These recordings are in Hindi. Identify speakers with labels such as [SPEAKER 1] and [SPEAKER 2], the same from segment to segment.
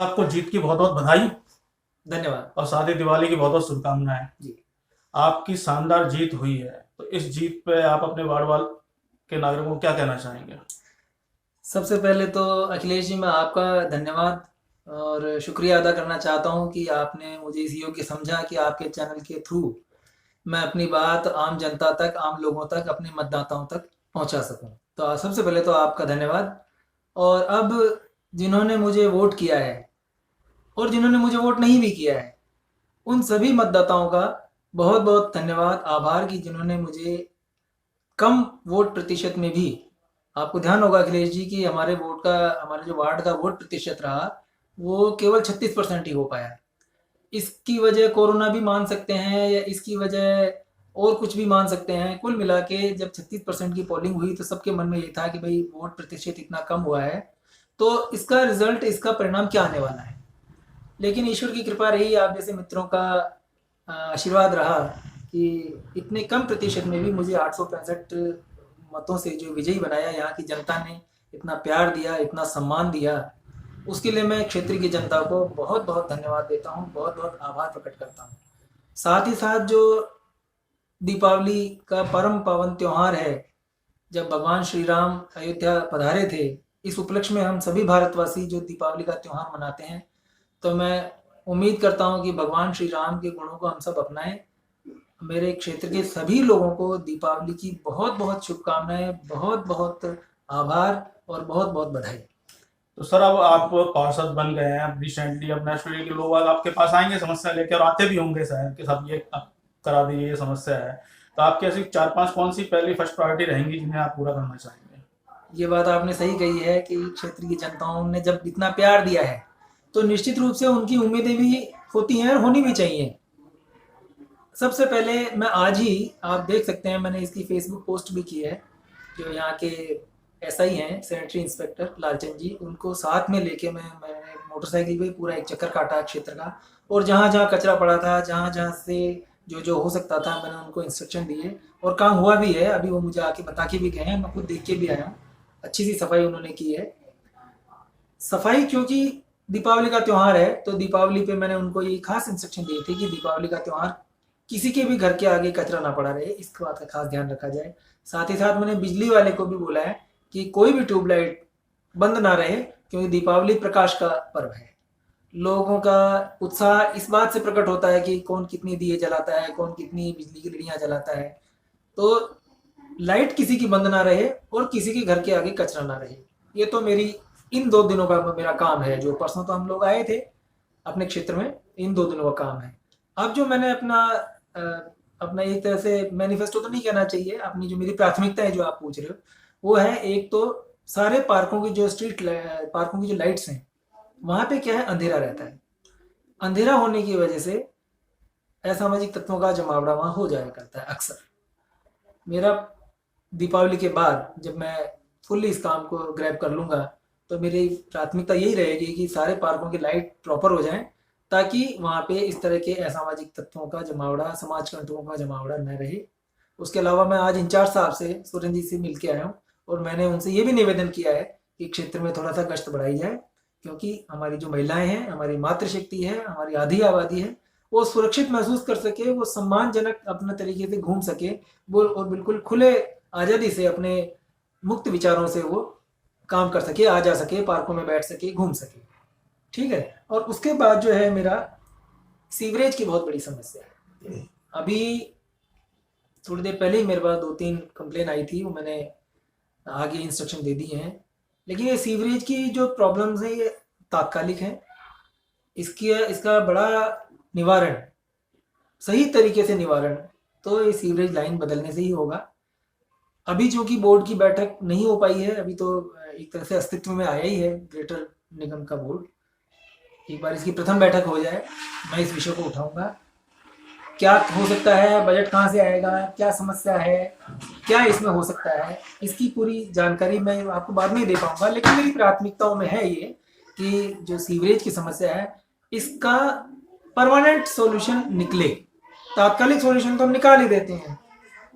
[SPEAKER 1] आपको जीत की बहुत बहुत बधाई
[SPEAKER 2] धन्यवाद
[SPEAKER 1] और साथ ही दिवाली की बहुत बहुत शुभकामनाएं।
[SPEAKER 2] जी।
[SPEAKER 1] आपकी शानदार जीत हुई है, तो इस जीत पे आप अपने वार्ड वाल के नागरिकों को क्या कहना चाहेंगे?
[SPEAKER 2] सबसे पहले तो अखिलेश जी, मैं आपका धन्यवाद और शुक्रिया अदा करना चाहता हूँ कि आपने मुझे इस योग्य समझा कि आपके चैनल के थ्रू मैं अपनी बात आम जनता तक, आम लोगों तक, अपने मतदाताओं तक पहुँचा सकूँ। तो सबसे पहले तो आपका धन्यवाद। और अब जिन्होंने मुझे वोट किया है और जिन्होंने मुझे वोट नहीं भी किया है, उन सभी मतदाताओं का बहुत बहुत धन्यवाद, आभार कि जिन्होंने मुझे कम वोट प्रतिशत में भी, आपको ध्यान होगा अखिलेश जी कि हमारे वोट का, हमारे जो वार्ड का वोट प्रतिशत रहा वो केवल 36% ही हो पाया। इसकी वजह कोरोना भी मान सकते हैं या इसकी वजह और कुछ भी मान सकते हैं। कुल मिला के जब 36% की पोलिंग हुई तो सबके मन में ये था कि भाई वोट प्रतिशत इतना कम हुआ है तो इसका रिजल्ट, इसका परिणाम क्या आने वाला है। लेकिन ईश्वर की कृपा रही, आप जैसे मित्रों का आशीर्वाद रहा कि इतने कम प्रतिशत में भी मुझे 865 मतों से जो विजयी बनाया, यहाँ की जनता ने इतना प्यार दिया, इतना सम्मान दिया, उसके लिए मैं क्षेत्र की जनता को बहुत बहुत धन्यवाद देता हूँ, बहुत बहुत आभार प्रकट करता हूँ। साथ ही साथ जो दीपावली का परम पावन त्यौहार है, जब भगवान श्री राम अयोध्या पधारे थे, इस उपलक्ष्य में हम सभी भारतवासी जो दीपावली का त्यौहार मनाते हैं, तो मैं उम्मीद करता हूँ कि भगवान श्री राम के गुणों को हम सब अपनाएं। मेरे क्षेत्र के सभी लोगों को दीपावली की बहुत बहुत शुभकामनाएं, बहुत बहुत आभार और बहुत बहुत बधाई।
[SPEAKER 1] तो सर, अब आप पार्षद बन गए हैं, अब रिसेंटली अब नेक्स्ट वीक के लोग बाग आपके पास आएंगे समस्या लेके, और आते भी होंगे शायद कि सब ये आप करा दीजिए, ये समस्या है। तो आपकी ऐसी चार पांच कौन सी पहली फर्स्ट प्रायोरिटी रहेंगी जिन्हें आप पूरा करना चाहेंगे?
[SPEAKER 2] ये बात आपने सही कही है कि क्षेत्र की जनताओं ने जब इतना प्यार दिया है तो निश्चित रूप से उनकी उम्मीदें भी होती हैं और होनी भी चाहिए। सबसे पहले मैं आज ही, आप देख सकते हैं मैंने इसकी फेसबुक पोस्ट भी की है, जो यहाँ के एसआई हैं, सैनिटरी इंस्पेक्टर लालचंद जी, उनको साथ में लेके मैंने मोटरसाइकिल पे पूरा एक चक्कर काटा क्षेत्र का, और जहाँ जहाँ कचरा पड़ा था, जहाँ जहाँ से जो जो हो सकता था, मैंने उनको इंस्ट्रक्शन दिए और काम हुआ भी है। अभी वो मुझे आके बता के भी गए हैं, मैं खुद देख के भी आया हूँ। अच्छी सी सफाई उन्होंने की है। सफाई, क्योंकि दीपावली का त्यौहार है तो दीपावली पे मैंने उनको ये खास इंस्ट्रक्शन दिए थे कि दीपावली का त्यौहार किसी के भी घर के आगे कचरा ना पड़ा रहे, इस बात का खास ध्यान रखा जाए। साथ ही साथ मैंने बिजली वाले को भी बोला है कि कोई भी ट्यूबलाइट बंद ना रहे, क्योंकि दीपावली प्रकाश का पर्व है। लोगों का उत्साह इस बात से प्रकट होता है कि कौन कितनी दिए जलाता है, कौन कितनी बिजली की लड़ियां जलाता है। तो लाइट किसी की बंद ना रहे और किसी के घर के आगे कचरा ना रहे, ये तो मेरी इन 2 दिनों का मेरा काम है। जो परसों तो हम लोग आए थे अपने क्षेत्र में, इन 2 दिनों का काम है। अब जो मैंने अपना एक तरह से मैनिफेस्टो तो नहीं कहना चाहिए, अपनी जो मेरी प्राथमिकता है जो आप पूछ रहे हो, वो है एक तो सारे पार्कों की जो पार्कों की जो लाइट्स हैं, वहाँ पे क्या है, अंधेरा रहता है। अंधेरा होने की वजह से असामाजिक तत्वों का जमावड़ा वहाँ हो जाया करता है अक्सर। मेरा दीपावली के बाद जब मैं फुल्ली इस काम को ग्रैब कर लूँगा, तो मेरी प्राथमिकता यही रहेगी कि सारे पार्कों की लाइट प्रॉपर हो जाएं, ताकि वहाँ पे इस तरह के असामाजिक तत्वों का जमावड़ा, समाज कंटकों का जमावड़ा न रहे। उसके अलावा मैं आज इंचार्ज साहब से, सुरेंद्र जी से मिल के आया हूँ, और मैंने उनसे ये भी निवेदन किया है कि क्षेत्र में थोड़ा सा गश्त बढ़ाई जाए, क्योंकि हमारी जो महिलाएं हैं, हमारी मातृशक्ति है, हमारी आधी आबादी है, वो सुरक्षित महसूस कर सके, वो सम्मानजनक अपने तरीके से घूम सके, वो और बिल्कुल खुले आज़ादी से अपने मुक्त विचारों से वो काम कर सके, आ जा सके, पार्कों में बैठ सके, घूम सके। ठीक है। और उसके बाद जो है, मेरा सीवरेज की बहुत बड़ी समस्या है। अभी थोड़ी देर पहले ही मेरे पास 2-3 कंप्लेन आई थी, वो मैंने आगे इंस्ट्रक्शन दे दिए हैं। लेकिन ये सीवरेज की जो प्रॉब्लम्स हैं, ये तात्कालिक हैं। इसकी इसका बड़ा निवारण, सही तरीके से निवारण, तो ये सीवरेज लाइन बदलने से ही होगा। अभी चूंकि बोर्ड की बैठक नहीं हो पाई है, अभी तो एक तरह से अस्तित्व में आया ही है ग्रेटर निगम का बोर्ड। एक बार इसकी प्रथम बैठक हो जाए, मैं इस विषय को उठाऊंगा। क्या हो सकता है, बजट कहाँ से आएगा, क्या समस्या है, क्या इसमें हो सकता है, इसकी पूरी जानकारी मैं आपको बाद में ही दे पाऊंगा। लेकिन मेरी प्राथमिकताओं में है ये कि जो सीवरेज की समस्या है, इसका परमानेंट सॉल्यूशन निकले। तात्कालिक सॉल्यूशन तो हम निकाल ही देते हैं,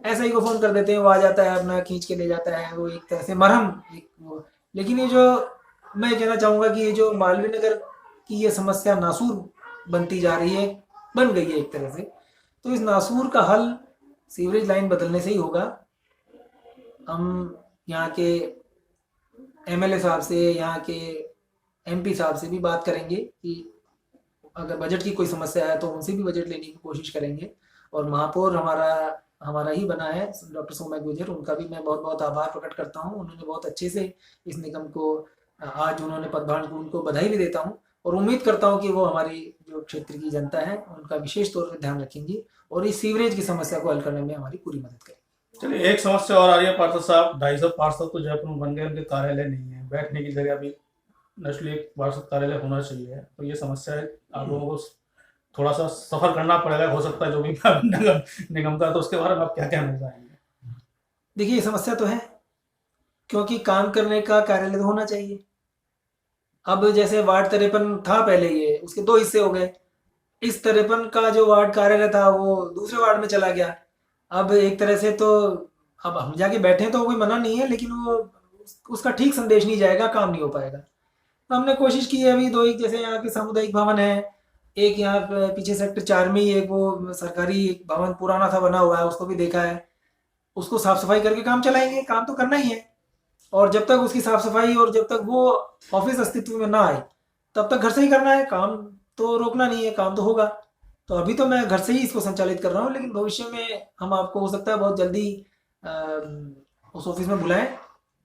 [SPEAKER 2] ऐसा ही को फोन कर देते हैं, वो आ जाता है, अपना खींच के ले जाता है, वो एक तरह से मरहम एक वो। लेकिन ये जो मैं कहना चाहूँगा कि ये जो मालवीय नगर कि ये समस्या नासूर बनती जा रही है, बन गई है एक तरह से। तो इस नासूर का हल सीवरेज लाइन बदलने से ही होगा। हम यहाँ के एमएलए साहब से, यहाँ के एमपी साहब से भी बात करेंगे कि अगर बजट की कोई समस्या है तो उनसे भी बजट लेने की कोशिश करेंगे। और महापौर हमारा ही बना है डॉक्टर सोमय गुर्जर, उनका भी मैं बहुत बहुत आभार प्रकट करता हूँ। उन्होंने बहुत अच्छे से इस निगम को आज उन्होंने पदभार, उनको बधाई भी देता हूँ और उम्मीद करता हूँ कि वो हमारी जो क्षेत्र की जनता है उनका विशेष तौर पर ध्यान रखेंगी और इस सीवरेज की समस्या को हल करने में हमारी पूरी मदद करेंगे।
[SPEAKER 1] चलिए, एक समस्या और आ रही है पार्षद साहब, 250 पार्षद तो जयपुर में बन गए, उनके कार्यालय नहीं है, बैठने की जगह भी नेशनल एक पार्षद कार्यालय होना चाहिए। तो ये समस्या है, आप लोगों को थोड़ा सा सफर करना पड़ेगा, हो सकता है जो भी निगम का, तो उसके बारे में आप क्या कहना चाहेंगे?
[SPEAKER 2] देखिए, ये समस्या तो है क्योंकि काम करने का कार्यालय तो होना चाहिए। अब जैसे वार्ड 53 था पहले, ये उसके 2 हिस्से हो गए। इस 53 का जो वार्ड कार्यालय था वो दूसरे वार्ड में चला गया। अब एक तरह से तो अब हम जाके बैठे तो कोई मना नहीं है, लेकिन वो उसका ठीक संदेश नहीं जाएगा, काम नहीं हो पाएगा। तो हमने कोशिश की है अभी 2 एक, जैसे यहाँ के सामुदायिक भवन है, एक यहाँ पीछे सेक्टर 4 में ही एक वो सरकारी एक भवन पुराना था बना हुआ है, उसको भी देखा है। उसको साफ सफाई करके काम चलाएंगे, काम तो करना ही है। और जब तक उसकी साफ सफाई और जब तक वो ऑफिस अस्तित्व में ना आए तब तक घर से ही करना है, काम तो रोकना नहीं है, काम तो होगा। तो अभी तो मैं घर से ही इसको संचालित कर रहा हूँ, लेकिन भविष्य में हम आपको हो सकता है बहुत जल्दी उस ऑफिस में बुलाएं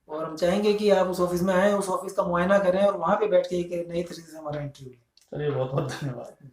[SPEAKER 2] और हम चाहेंगे कि आप उस ऑफिस में आएँ, उस ऑफिस का मुआयना करें और वहाँ पे बैठ के एक नई तरीके से हमारा इंटरव्यू लें।
[SPEAKER 1] चलिए, बहुत बहुत धन्यवाद।